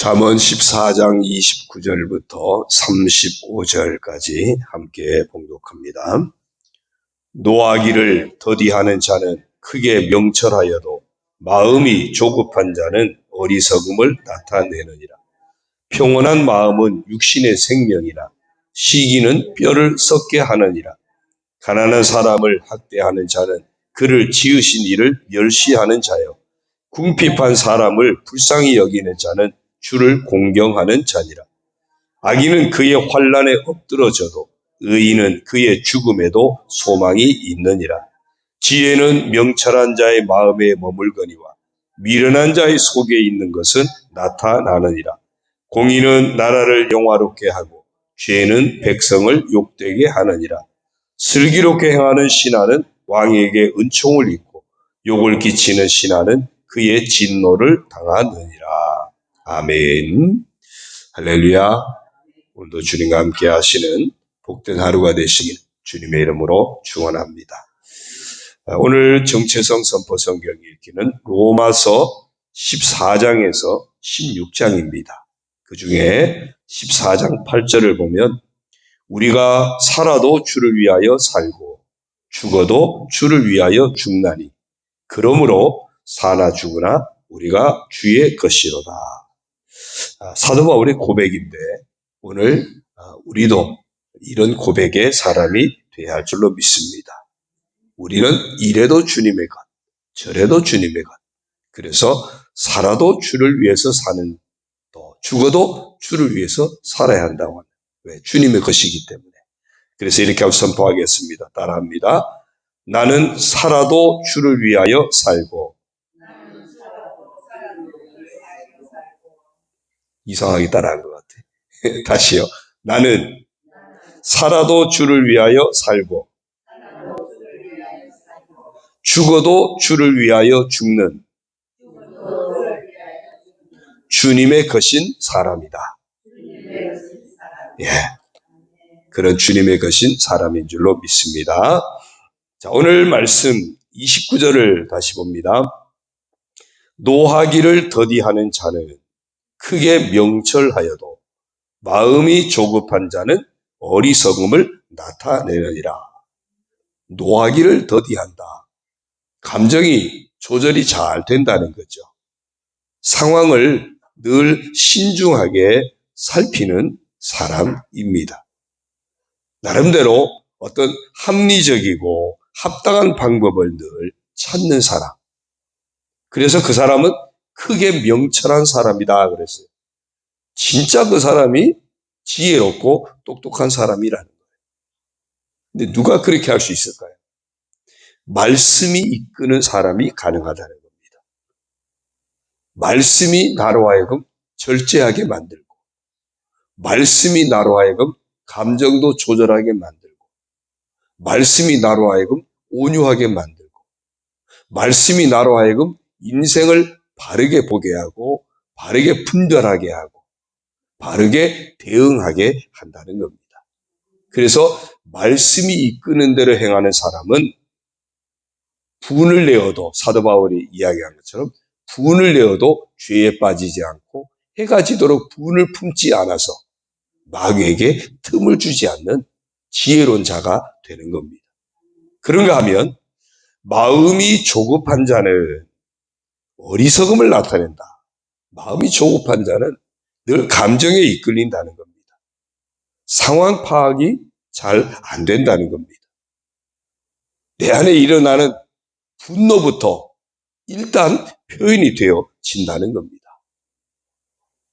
잠언 14장 29절부터 35절까지 함께 봉독합니다. 노하기를 더디하는 자는 크게 명철하여도 마음이 조급한 자는 어리석음을 나타내느니라. 평온한 마음은 육신의 생명이라 시기는 뼈를 썩게 하느니라. 가난한 사람을 학대하는 자는 그를 지으신 이를 멸시하는 자요, 궁핍한 사람을 불쌍히 여기는 자는 주를 공경하는 자니라. 악인은 그의 환난에 엎드러져도 의인은 그의 죽음에도 소망이 있느니라. 지혜는 명철한 자의 마음에 머물거니와 미련한 자의 속에 있는 것은 나타나느니라. 공의는 나라를 영화롭게 하고 죄는 백성을 욕되게 하느니라. 슬기롭게 행하는 신하는 왕에게 은총을 입고 욕을 끼치는 신하는 그의 진노를 당하느니라. 아멘. 할렐루야. 오늘도 주님과 함께 하시는 복된 하루가 되시길 주님의 이름으로 축원합니다. 오늘 정체성 선포 성경 읽기는 로마서 14장에서 16장입니다. 그 중에 14장 8절을 보면 우리가 살아도 주를 위하여 살고 죽어도 주를 위하여 죽나니 그러므로 사나 죽으나 우리가 주의 것이로다. 사도 바울의 고백인데 오늘 우리도 이런 고백의 사람이 되어야 할 줄로 믿습니다. 우리는 이래도 주님의 것, 저래도 주님의 것. 그래서 살아도 주를 위해서 사는, 또 죽어도 주를 위해서 살아야 한다고 합니다. 왜? 주님의 것이기 때문에. 그래서 이렇게 선포하겠습니다. 따라합니다. 나는 살아도 주를 위하여 살고. 이상하게 따라한 것 같아. 다시요. 나는 살아도 주를 위하여 살고 죽어도 주를 위하여 죽는 주님의 것인 사람이다. 예, 그런 주님의 것인 사람인 줄로 믿습니다. 자, 오늘 말씀 29절을 다시 봅니다. 노하기를 더디하는 자는 크게 명철하여도 마음이 조급한 자는 어리석음을 나타내느니라. 노하기를 더디한다. 감정이 조절이 잘 된다는 거죠. 상황을 늘 신중하게 살피는 사람입니다. 나름대로 어떤 합리적이고 합당한 방법을 늘 찾는 사람. 그래서 그 사람은 크게 명철한 사람이다 그랬어요. 진짜 그 사람이 지혜롭고 똑똑한 사람이라는 거예요. 근데 누가 그렇게 할 수 있을까요? 말씀이 이끄는 사람이 가능하다는 겁니다. 말씀이 나로 하여금 절제하게 만들고, 말씀이 나로 하여금 감정도 조절하게 만들고, 말씀이 나로 하여금 온유하게 만들고, 말씀이 나로 하여금 인생을 바르게 보게 하고, 바르게 분별하게 하고, 바르게 대응하게 한다는 겁니다. 그래서 말씀이 이끄는 대로 행하는 사람은 분을 내어도, 사도 바울이 이야기한 것처럼 분을 내어도 죄에 빠지지 않고 해가 지도록 분을 품지 않아서 마귀에게 틈을 주지 않는 지혜로운 자가 되는 겁니다. 그런가 하면 마음이 조급한 자는 어리석음을 나타낸다. 마음이 조급한 자는 늘 감정에 이끌린다는 겁니다. 상황 파악이 잘 안 된다는 겁니다. 내 안에 일어나는 분노부터 일단 표현이 되어진다는 겁니다.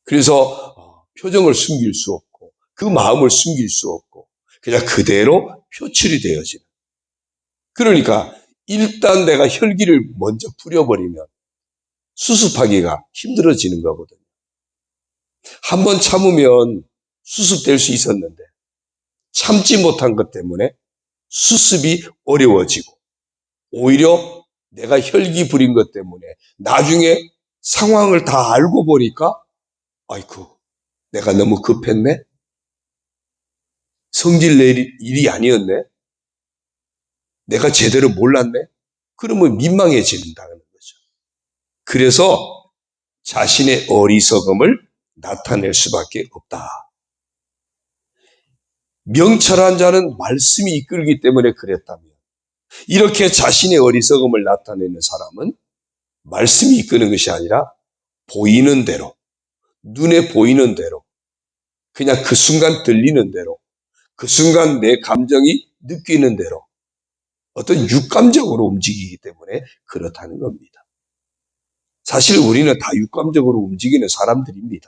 그래서 표정을 숨길 수 없고 그 마음을 숨길 수 없고 그냥 그대로 표출이 되어지는. 그러니까 일단 내가 혈기를 먼저 부려버리면 수습하기가 힘들어지는 거거든요. 한번 참으면 수습될 수 있었는데 참지 못한 것 때문에 수습이 어려워지고 오히려 내가 혈기 부린 것 때문에 나중에 상황을 다 알고 보니까 아이고 내가 너무 급했네? 성질 낼 일이 아니었네? 내가 제대로 몰랐네? 그러면 민망해진다는 거죠. 그래서 자신의 어리석음을 나타낼 수밖에 없다. 명철한 자는 말씀이 이끌기 때문에 그랬다면, 이렇게 자신의 어리석음을 나타내는 사람은 말씀이 이끄는 것이 아니라 보이는 대로, 눈에 보이는 대로, 그냥 그 순간 들리는 대로, 그 순간 내 감정이 느끼는 대로 어떤 육감적으로 움직이기 때문에 그렇다는 겁니다. 사실 우리는 다 육감적으로 움직이는 사람들입니다.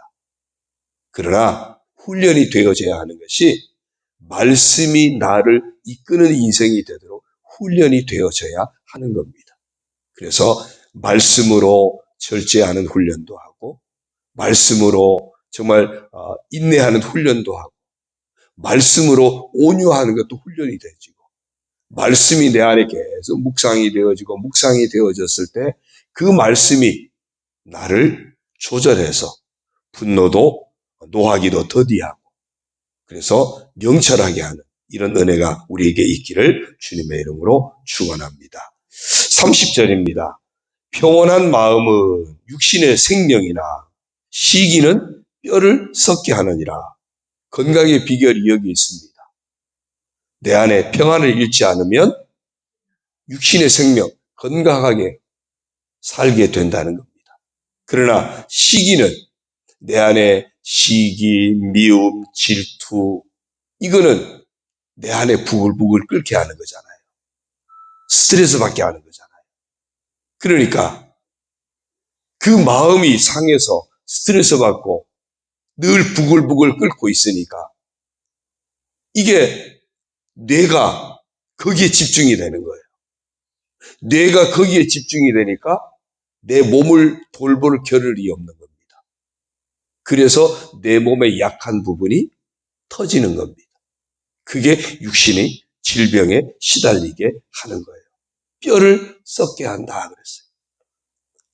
그러나 훈련이 되어져야 하는 것이 말씀이 나를 이끄는 인생이 되도록 훈련이 되어져야 하는 겁니다. 그래서 말씀으로 절제하는 훈련도 하고, 말씀으로 정말 인내하는 훈련도 하고, 말씀으로 온유하는 것도 훈련이 되지고, 말씀이 내 안에 계속 묵상이 되어지고 묵상이 되어졌을 때 그 말씀이 나를 조절해서 분노도 노하기도 더디하고, 그래서 명철하게 하는 이런 은혜가 우리에게 있기를 주님의 이름으로 축원합니다. 30절입니다. 평온한 마음은 육신의 생명이나 시기는 뼈를 썩게 하느니라. 건강의 비결이 여기 있습니다. 내 안에 평안을 잃지 않으면 육신의 생명, 건강하게 살게 된다는 겁니다. 그러나 시기는 내 안에 시기, 미움, 질투, 이거는 내 안에 부글부글 끓게 하는 거잖아요. 스트레스 받게 하는 거잖아요. 그러니까 그 마음이 상해서 스트레스 받고 늘 부글부글 끓고 있으니까 이게 뇌가 거기에 집중이 되는 거예요. 뇌가 거기에 집중이 되니까 내 몸을 돌볼 겨를이 없는 겁니다. 그래서 내 몸의 약한 부분이 터지는 겁니다. 그게 육신이 질병에 시달리게 하는 거예요. 뼈를 썩게 한다 그랬어요.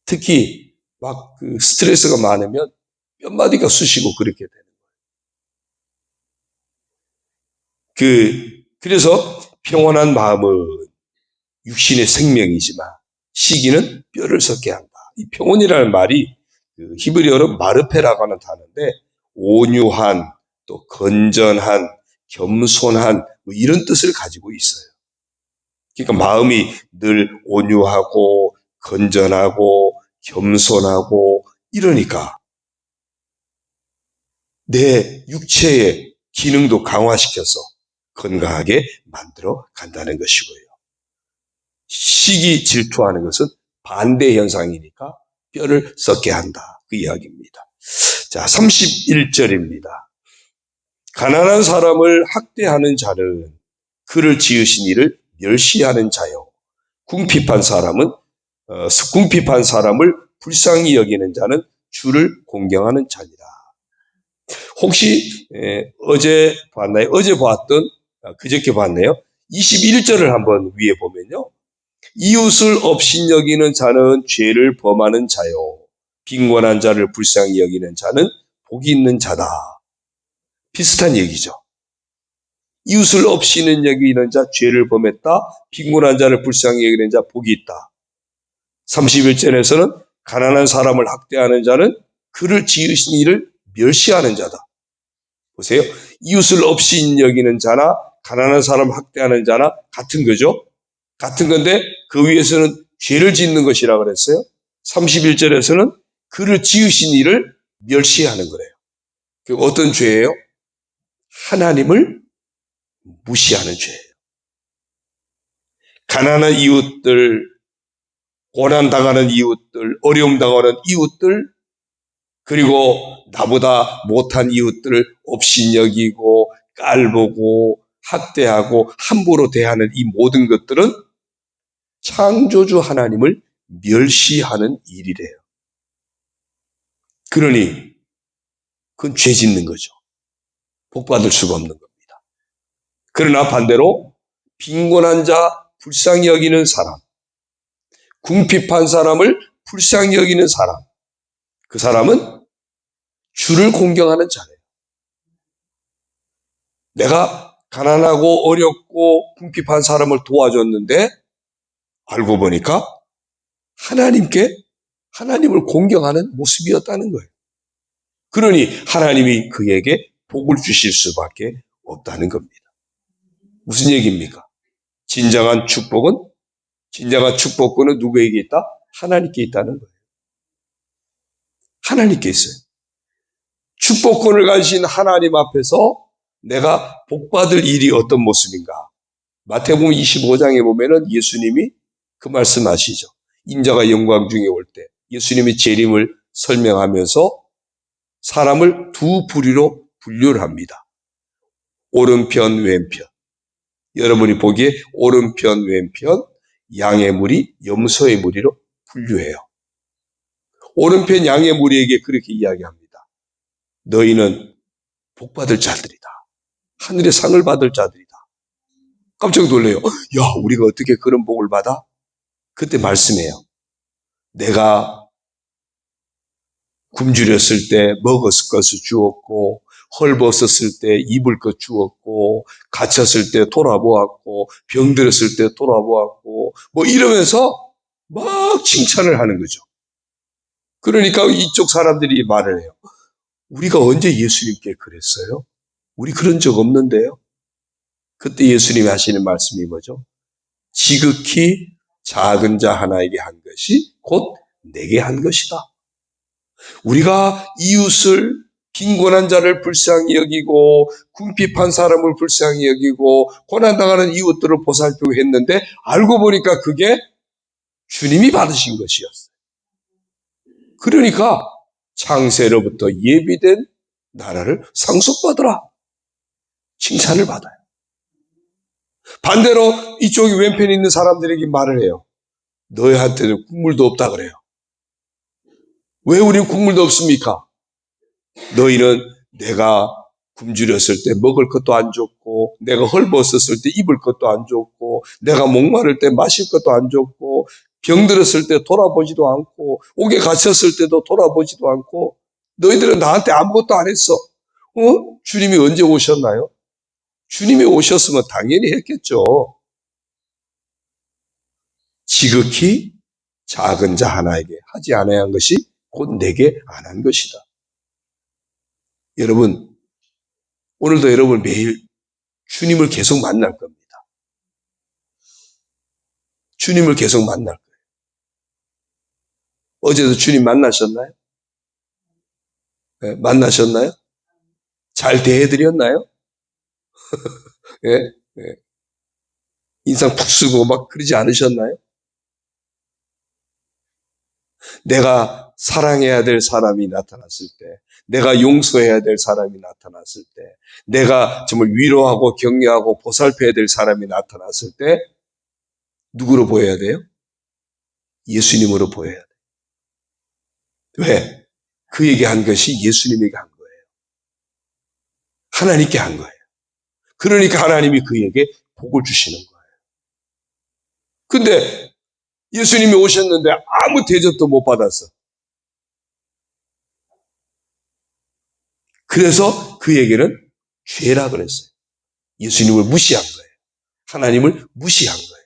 특히 막 그 스트레스가 많으면 뼈마디가 쑤시고 그렇게 되는 거예요. 그래서 평온한 마음은 육신의 생명이지만 시기는 뼈를 썩게 한다. 이 평온이라는 말이 히브리어로 마르페라고 하는 단어인데, 온유한, 또 건전한, 겸손한 뭐 이런 뜻을 가지고 있어요. 그러니까 마음이 늘 온유하고 건전하고 겸손하고 이러니까 내 육체의 기능도 강화시켜서 건강하게 만들어 간다는 것이고요. 시기 질투하는 것은 반대 현상이니까 뼈를 썩게 한다, 그 이야기입니다. 자, 31절입니다. 가난한 사람을 학대하는 자는 그를 지으신 이를 멸시하는 자요, 궁핍한 사람을 불쌍히 여기는 자는 주를 공경하는 자니라. 혹시 어제 봤나요? 어제 봤던, 그저께 봤네요. 21절을 한번 위에 보면요, 이웃을 업신여기는 자는 죄를 범하는 자요, 빈곤한 자를 불쌍히 여기는 자는 복이 있는 자다. 비슷한 얘기죠. 이웃을 업신은 여기는 자 죄를 범했다, 빈곤한 자를 불쌍히 여기는 자 복이 있다. 31절에서는 가난한 사람을 학대하는 자는 그를 지으신 이를 멸시하는 자다. 보세요. 이웃을 업신 여기는 자나 가난한 사람을 학대하는 자나 같은 거죠. 같은 건데 그 위에서는 죄를 짓는 것이라고 그랬어요. 31절에서는 그를 지으신 이를 멸시하는 거래요. 그 어떤 죄예요? 하나님을 무시하는 죄예요. 가난한 이웃들, 고난당하는 이웃들, 어려움 당하는 이웃들, 그리고 나보다 못한 이웃들을 업신여기고 깔보고 학대하고 함부로 대하는 이 모든 것들은 창조주 하나님을 멸시하는 일이래요. 그러니 그건 죄 짓는 거죠. 복받을 수가 없는 겁니다. 그러나 반대로 빈곤한 자, 불쌍히 여기는 사람, 궁핍한 사람을 불쌍히 여기는 사람, 그 사람은 주를 공경하는 자예요. 내가 가난하고 어렵고 궁핍한 사람을 도와줬는데 알고 보니까 하나님을 공경하는 모습이었다는 거예요. 그러니 하나님이 그에게 복을 주실 수밖에 없다는 겁니다. 무슨 얘기입니까? 진정한 축복권은 누구에게 있다? 하나님께 있다는 거예요. 하나님께 있어요. 축복권을 가진 하나님 앞에서 내가 복받을 일이 어떤 모습인가? 마태복음 25장에 보면은 예수님이 그 말씀하시죠. 인자가 영광 중에 올 때 예수님이 재림을 설명하면서 사람을 두 부류로 분류를 합니다. 오른편, 왼편. 여러분이 보기에 오른편, 왼편, 양의 무리, 염소의 무리로 분류해요. 오른편 양의 무리에게 그렇게 이야기합니다. 너희는 복받을 자들이다. 하늘의 상을 받을 자들이다. 깜짝 놀래요. 야, 우리가 어떻게 그런 복을 받아? 그때 말씀해요. 내가 굶주렸을 때 먹을 것을 주었고, 헐벗었을 때 입을 것 주었고, 갇혔을 때 돌아보았고, 병들었을 때 돌아보았고, 뭐 이러면서 막 칭찬을 하는 거죠. 그러니까 이쪽 사람들이 말을 해요. 우리가 언제 예수님께 그랬어요? 우리 그런 적 없는데요? 그때 예수님이 하시는 말씀이 뭐죠? 지극히 작은 자 하나에게 한 것이 곧 내게 한 것이다. 우리가 이웃을 빈곤한 자를 불쌍히 여기고 궁핍한 사람을 불쌍히 여기고 고난당하는 이웃들을 보살피고 했는데 알고 보니까 그게 주님이 받으신 것이었어요. 그러니까 창세로부터 예비된 나라를 상속받으라. 칭찬을 받아요. 반대로 이쪽이 왼편에 있는 사람들에게 말을 해요. 너희한테는 국물도 없다 그래요. 왜 우리는 국물도 없습니까? 너희는 내가 굶주렸을 때 먹을 것도 안 줬고, 내가 헐벗었을 때 입을 것도 안 줬고, 내가 목마를 때 마실 것도 안 줬고, 병들었을 때 돌아보지도 않고, 옥에 갇혔을 때도 돌아보지도 않고, 너희들은 나한테 아무것도 안 했어. 주님이 언제 오셨나요? 주님이 오셨으면 당연히 했겠죠. 지극히 작은 자 하나에게 하지 않아야 한 것이 곧 내게 안 한 것이다. 여러분, 오늘도 여러분 매일 주님을 계속 만날 겁니다. 주님을 계속 만날 거예요. 어제도 주님 만나셨나요? 네, 만나셨나요? 잘 대해드렸나요? 네, 네. 인상 푹 쓰고 막 그러지 않으셨나요? 내가 사랑해야 될 사람이 나타났을 때, 내가 용서해야 될 사람이 나타났을 때, 내가 정말 위로하고 격려하고 보살펴야 될 사람이 나타났을 때 누구로 보여야 돼요? 예수님으로 보여야 돼요. 왜? 그에게 한 것이 예수님에게 한 거예요. 하나님께 한 거예요. 그러니까 하나님이 그에게 복을 주시는 거예요. 근데 예수님이 오셨는데 아무 대접도 못 받았어. 그래서 그에게는 죄라 그랬어요. 예수님을 무시한 거예요. 하나님을 무시한 거예요.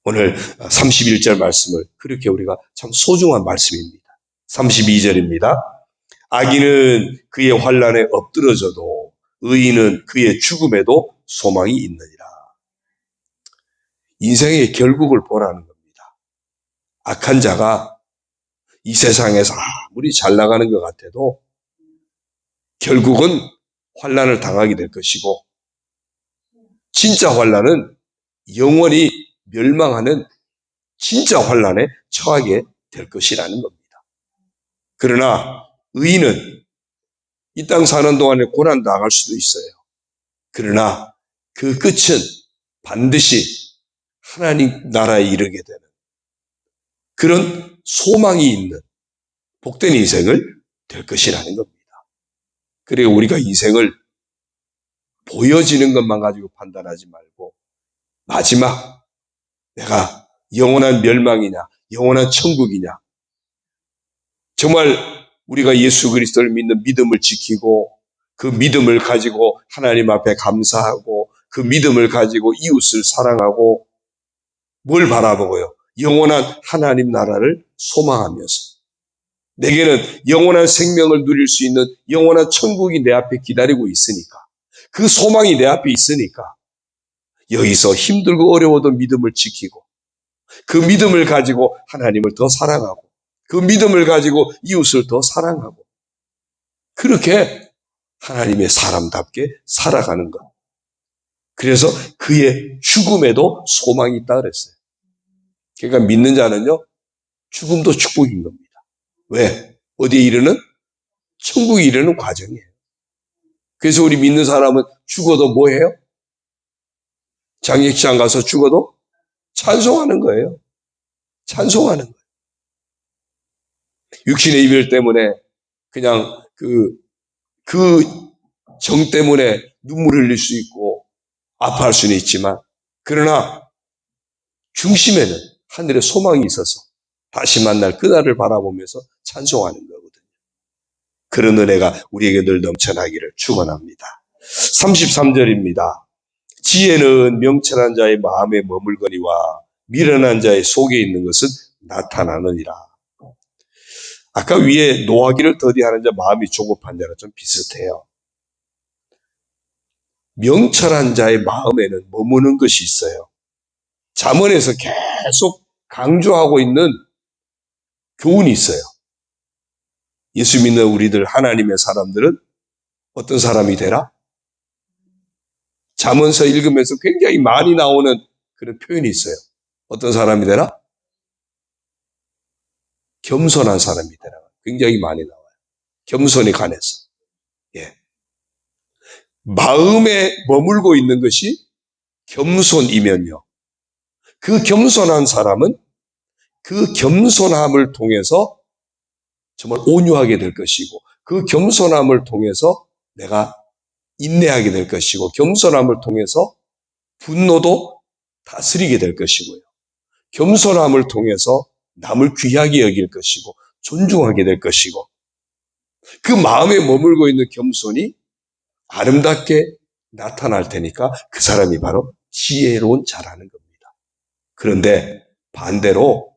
오늘 31절 말씀을 그렇게 우리가 참 소중한 말씀입니다. 32절입니다. 악인은 그의 환난에 엎드러져도 의인은 그의 죽음에도 소망이 있느니라. 인생의 결국을 보라는 겁니다. 악한 자가 이 세상에서 아무리 잘 나가는 것 같아도 결국은 환난을 당하게 될 것이고, 진짜 환난은 영원히 멸망하는 진짜 환난에 처하게 될 것이라는 겁니다. 그러나 의인은 이 땅 사는 동안에 고난 당할 수도 있어요. 그러나 그 끝은 반드시 하나님 나라에 이르게 되는 그런 소망이 있는 복된 인생을 될 것이라는 겁니다. 그리고 우리가 인생을 보여지는 것만 가지고 판단하지 말고 마지막 내가 영원한 멸망이냐 영원한 천국이냐, 정말 우리가 예수 그리스도를 믿는 믿음을 지키고 그 믿음을 가지고 하나님 앞에 감사하고 그 믿음을 가지고 이웃을 사랑하고 뭘 바라보고요? 영원한 하나님 나라를 소망하면서, 뭘 바라보고요? 영원한 하나님 나라를 소망하면서, 그 믿음을 가지고 내게는 영원한 생명을 누릴 수 있는 영원한 천국이 내 앞에 기다리고 있으니까, 그 소망이 내 앞에 있으니까 여기서 힘들고 어려워도 믿음을 지키고, 그 믿음을 가지고 하나님을 더 사랑하고, 그 믿음을 가지고 이웃을 더 사랑하고, 그렇게 하나님의 사람답게 살아가는 것. 그래서 그의 죽음에도 소망이 있다 그랬어요. 그러니까 믿는 자는요, 죽음도 축복인 겁니다. 왜? 어디에 이르는? 천국에 이르는 과정이에요. 그래서 우리 믿는 사람은 죽어도 뭐해요? 장례식장 가서 죽어도 찬송하는 거예요. 찬송하는 거예요. 육신의 이별 때문에 그냥 그 정 때문에 눈물 흘릴 수 있고 아파할 수는 있지만, 그러나 중심에는 하늘의 소망이 있어서 다시 만날 그날을 바라보면서 찬송하는 거거든요. 그런 은혜가 우리에게 늘 넘쳐나기를 축원합니다. 33절입니다. 지혜는 명철한 자의 마음에 머물거니와 미련한 자의 속에 있는 것은 나타나느니라. 아까 위에 노하기를 더디하는 자, 마음이 조급한 자랑 좀 비슷해요. 명철한 자의 마음에는 머무는 것이 있어요. 잠언에서 계속 강조하고 있는 교훈이 있어요. 예수 믿는 우리들, 하나님의 사람들은 어떤 사람이 되라? 잠언서 읽으면서 굉장히 많이 나오는 그런 표현이 있어요. 어떤 사람이 되라? 겸손한 사람이 되라. 굉장히 많이 나와요. 겸손에 관해서. 예. 마음에 머물고 있는 것이 겸손이면요, 그 겸손한 사람은 그 겸손함을 통해서 정말 온유하게 될 것이고, 그 겸손함을 통해서 내가 인내하게 될 것이고, 겸손함을 통해서 분노도 다스리게 될 것이고요, 겸손함을 통해서 남을 귀하게 여길 것이고 존중하게 될 것이고, 그 마음에 머물고 있는 겸손이 아름답게 나타날 테니까 그 사람이 바로 지혜로운 자라는 겁니다. 그런데 반대로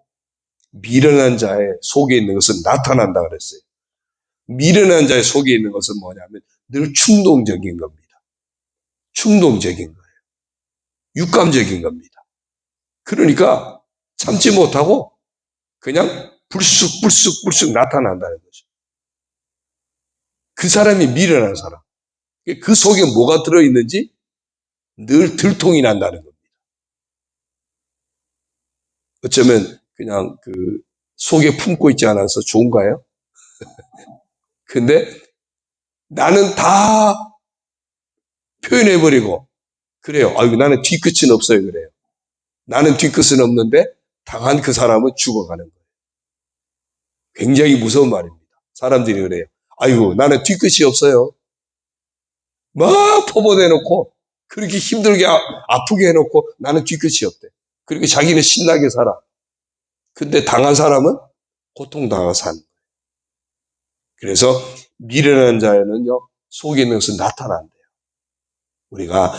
미련한 자의 속에 있는 것은 나타난다 그랬어요. 미련한 자의 속에 있는 것은 뭐냐면 늘 충동적인 겁니다. 충동적인 거예요. 육감적인 겁니다. 그러니까 참지 못하고 그냥 불쑥 나타난다는 거죠. 그 사람이 미련한 사람. 그 속에 뭐가 들어있는지 늘 들통이 난다는 겁니다. 어쩌면 그냥 그 속에 품고 있지 않아서 좋은가요? 근데 나는 다 표현해버리고 그래요. 아이고, 나는 뒤끝은 없어요. 그래요. 나는 뒤끝은 없는데 당한 그 사람은 죽어가는 거예요. 굉장히 무서운 말입니다. 사람들이 그래요. 아이고, 나는 뒤끝이 없어요. 막 포번해놓고 그렇게 힘들게 아프게 해놓고 나는 뒤끝이 없대. 그리고 자기는 신나게 살아. 근데 당한 사람은 고통당하고 사는 거예요. 그래서 미련한 자에는요, 속에 있는 것은 나타난대요. 우리가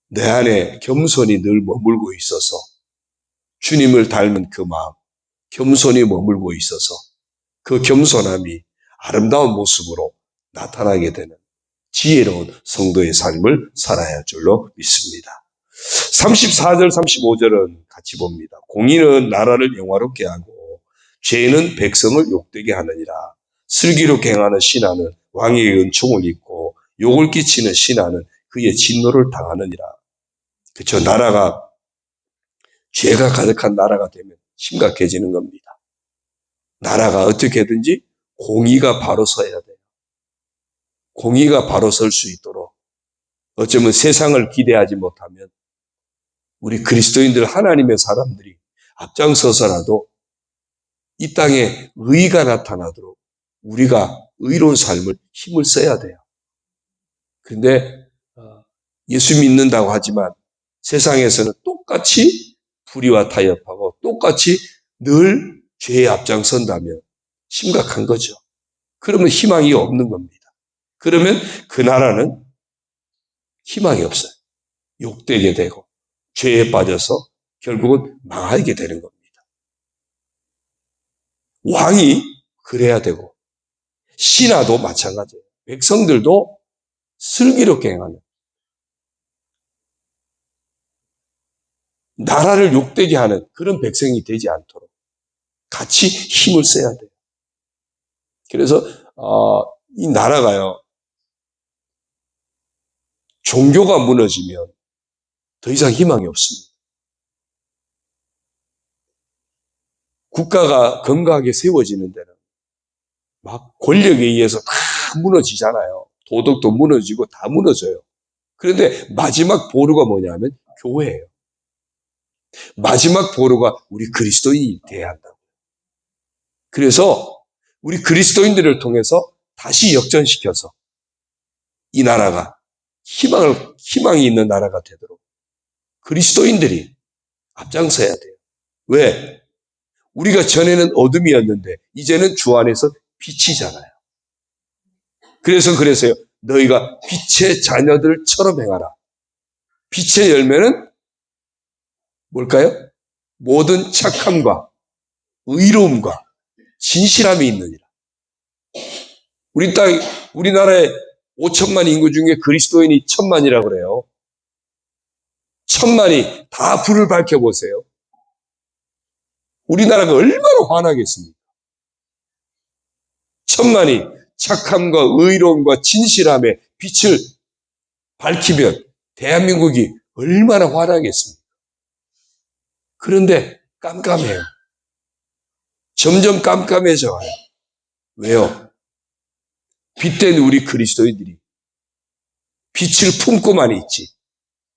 내 안에 겸손이 늘 머물고 있어서, 주님을 닮은 그 마음, 겸손이 머물고 있어서 그 겸손함이 아름다운 모습으로 나타나게 되는 지혜로운 성도의 삶을 살아야 할 줄로 믿습니다. 34절, 35절은 같이 봅니다. 공의는 나라를 영화롭게 하고 죄는 백성을 욕되게 하느니라. 슬기롭게 행하는 신하는 왕의 은총을 입고 욕을 끼치는 신하는 그의 진노를 당하느니라. 그렇죠. 나라가 죄가 가득한 나라가 되면 심각해지는 겁니다. 나라가 어떻게든지 공의가 바로 서야 돼요. 공의가 바로 설 수 있도록 어쩌면 세상을 기대하지 못하면 우리 그리스도인들, 하나님의 사람들이 앞장서서라도 이 땅에 의가 나타나도록 우리가 의로운 삶을 힘을 써야 돼요. 그런데 예수 믿는다고 하지만 세상에서는 똑같이 불의와 타협하고 똑같이 늘 죄에 앞장선다면 심각한 거죠. 그러면 희망이 없는 겁니다. 그러면 그 나라는 희망이 없어요. 욕되게 되고 죄에 빠져서 결국은 망하게 되는 겁니다. 왕이 그래야 되고, 신하도 마찬가지예요. 백성들도 슬기롭게 행하는, 나라를 욕되게 하는 그런 백성이 되지 않도록 같이 힘을 써야 돼요. 그래서 이 나라가요, 종교가 무너지면 더 이상 희망이 없습니다. 국가가 건강하게 세워지는 데는 막 권력에 의해서 다 무너지잖아요. 도덕도 무너지고 다 무너져요. 그런데 마지막 보루가 뭐냐면 교회예요. 마지막 보루가 우리 그리스도인이 돼야 한다고. 그래서 우리 그리스도인들을 통해서 다시 역전시켜서 이 나라가 희망이 있는 나라가 되도록 그리스도인들이 앞장서야 돼요. 왜? 우리가 전에는 어둠이었는데 이제는 주 안에서 빛이잖아요. 그래서요. 너희가 빛의 자녀들처럼 행하라. 빛의 열매는 뭘까요? 모든 착함과 의로움과 진실함이 있느니라. 우리나라에 5천만 인구 중에 그리스도인이 1,000만이라고 그래요. 1,000만이 다 불을 밝혀보세요. 우리나라가 얼마나 환하겠습니까? 1,000만이 착함과 의로움과 진실함의 빛을 밝히면 대한민국이 얼마나 환하겠습니까? 그런데 깜깜해요. 점점 깜깜해져요. 왜요? 빛된 우리 그리스도인들이 빛을 품고만 있지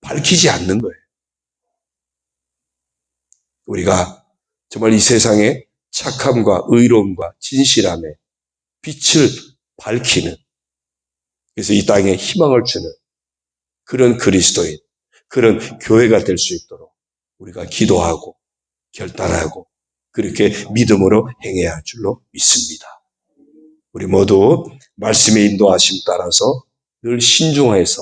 밝히지 않는 거예요. 우리가 정말 이 세상에 착함과 의로움과 진실함의 빛을 밝히는, 그래서 이 땅에 희망을 주는 그런 그리스도인, 그런 교회가 될 수 있도록 우리가 기도하고 결단하고 그렇게 믿음으로 행해야 할 줄로 믿습니다. 우리 모두 말씀의 인도하심 따라서 늘 신중해서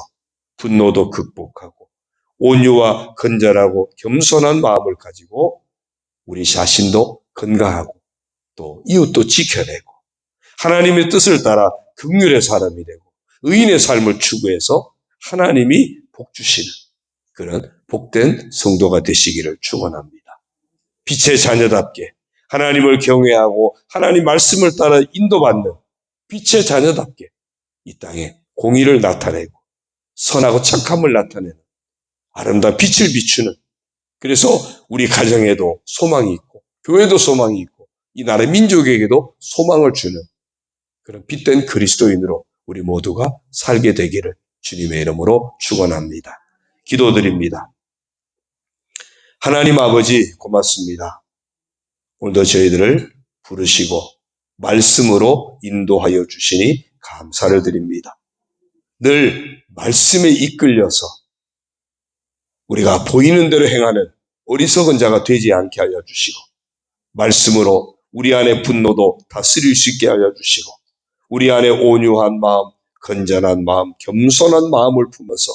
분노도 극복하고 온유와 건전하고 겸손한 마음을 가지고 우리 자신도 건강하고 또 이웃도 지켜내고 하나님의 뜻을 따라 긍휼의 사람이 되고 의인의 삶을 추구해서 하나님이 복 주시는 그런 복된 성도가 되시기를 축원합니다. 빛의 자녀답게 하나님을 경외하고 하나님 말씀을 따라 인도받는 빛의 자녀답게 이 땅에 공의를 나타내고 선하고 착함을 나타내는 아름다운 빛을 비추는, 그래서 우리 가정에도 소망이 있고 교회도 소망이 있고 이 나라 민족에게도 소망을 주는 그런 빛된 그리스도인으로 우리 모두가 살게 되기를 주님의 이름으로 축원합니다. 기도드립니다. 하나님 아버지 고맙습니다. 오늘도 저희들을 부르시고 말씀으로 인도하여 주시니 감사를 드립니다. 늘 말씀에 이끌려서 우리가 보이는 대로 행하는 어리석은 자가 되지 않게 하여 주시고 말씀으로 우리 안에 분노도 다스릴 수 있게 하여 주시고 우리 안에 온유한 마음, 건전한 마음, 겸손한 마음을 품어서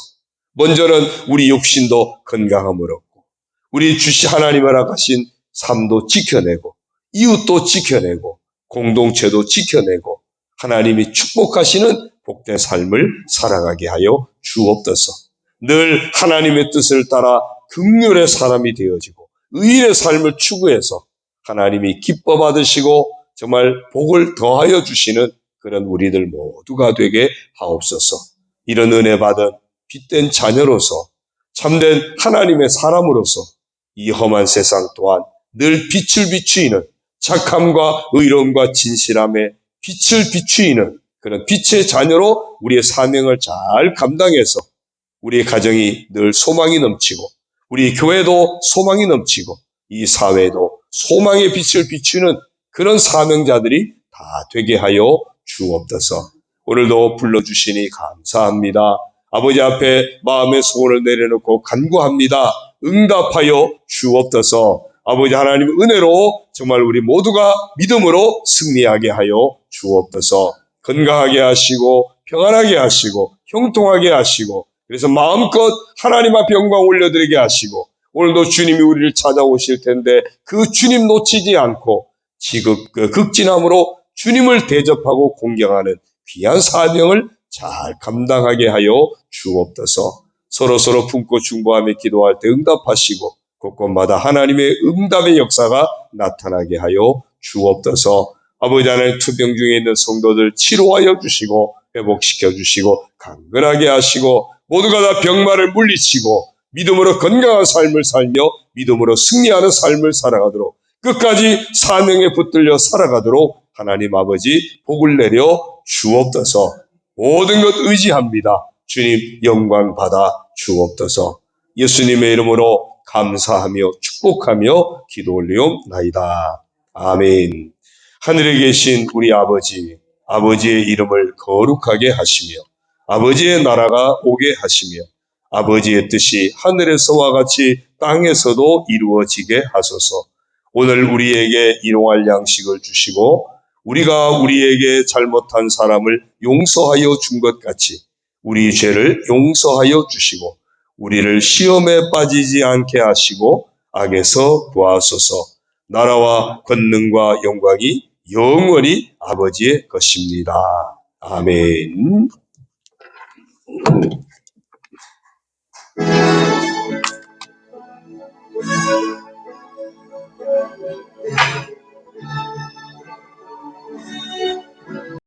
먼저는 우리 육신도 건강함을 얻고 우리 하나님 허락하신 삶도 지켜내고 이웃도 지켜내고 공동체도 지켜내고 하나님이 축복하시는 복된 삶을 살아가게 하여 주옵소서. 늘 하나님의 뜻을 따라 긍휼의 사람이 되어지고 의인의 삶을 추구해서 하나님이 기뻐 받으시고 정말 복을 더하여 주시는 그런 우리들 모두가 되게 하옵소서. 이런 은혜 받은 빛된 자녀로서 참된 하나님의 사람으로서 이 험한 세상 또한 늘 빛을 비추이는 착함과 의로움과 진실함에 빛을 비추이는 그런 빛의 자녀로 우리의 사명을 잘 감당해서 우리의 가정이 늘 소망이 넘치고 우리 교회도 소망이 넘치고 이 사회도 소망의 빛을 비추는 그런 사명자들이 다 되게 하여 주옵소서. 오늘도 불러주시니 감사합니다. 아버지 앞에 마음의 소원을 내려놓고 간구합니다. 응답하여 주옵소서. 아버지 하나님 은혜로 정말 우리 모두가 믿음으로 승리하게 하여 주옵소서. 건강하게 하시고 평안하게 하시고 형통하게 하시고 그래서 마음껏 하나님 앞에 영광 올려드리게 하시고 오늘도 주님이 우리를 찾아오실 텐데 그 주님 놓치지 않고 극진함으로 주님을 대접하고 공경하는 귀한 사명을 잘 감당하게 하여 주옵소서. 서로서로 품고 중보하며 기도할 때 응답하시고 곳곳마다 하나님의 응답의 역사가 나타나게 하여 주옵소서. 아버지 하나님, 투병 중에 있는 성도들 치료하여 주시고 회복시켜 주시고 강건하게 하시고 모두가 다 병마를 물리치고 믿음으로 건강한 삶을 살며 믿음으로 승리하는 삶을 살아가도록 끝까지 사명에 붙들려 살아가도록 하나님 아버지 복을 내려 주옵소서. 모든 것 의지합니다. 주님 영광 받아 주옵소서. 예수님의 이름으로 감사하며 축복하며 기도 올리옵나이다. 아멘. 하늘에 계신 우리 아버지, 아버지의 이름을 거룩하게 하시며 아버지의 나라가 오게 하시며 아버지의 뜻이 하늘에서와 같이 땅에서도 이루어지게 하소서. 오늘 우리에게 일용할 양식을 주시고 우리가 우리에게 잘못한 사람을 용서하여 준 것 같이 우리 죄를 용서하여 주시고 우리를 시험에 빠지지 않게 하시고 악에서 구하소서. 나라와 권능과 영광이 영원히 아버지의 것입니다. 아멘.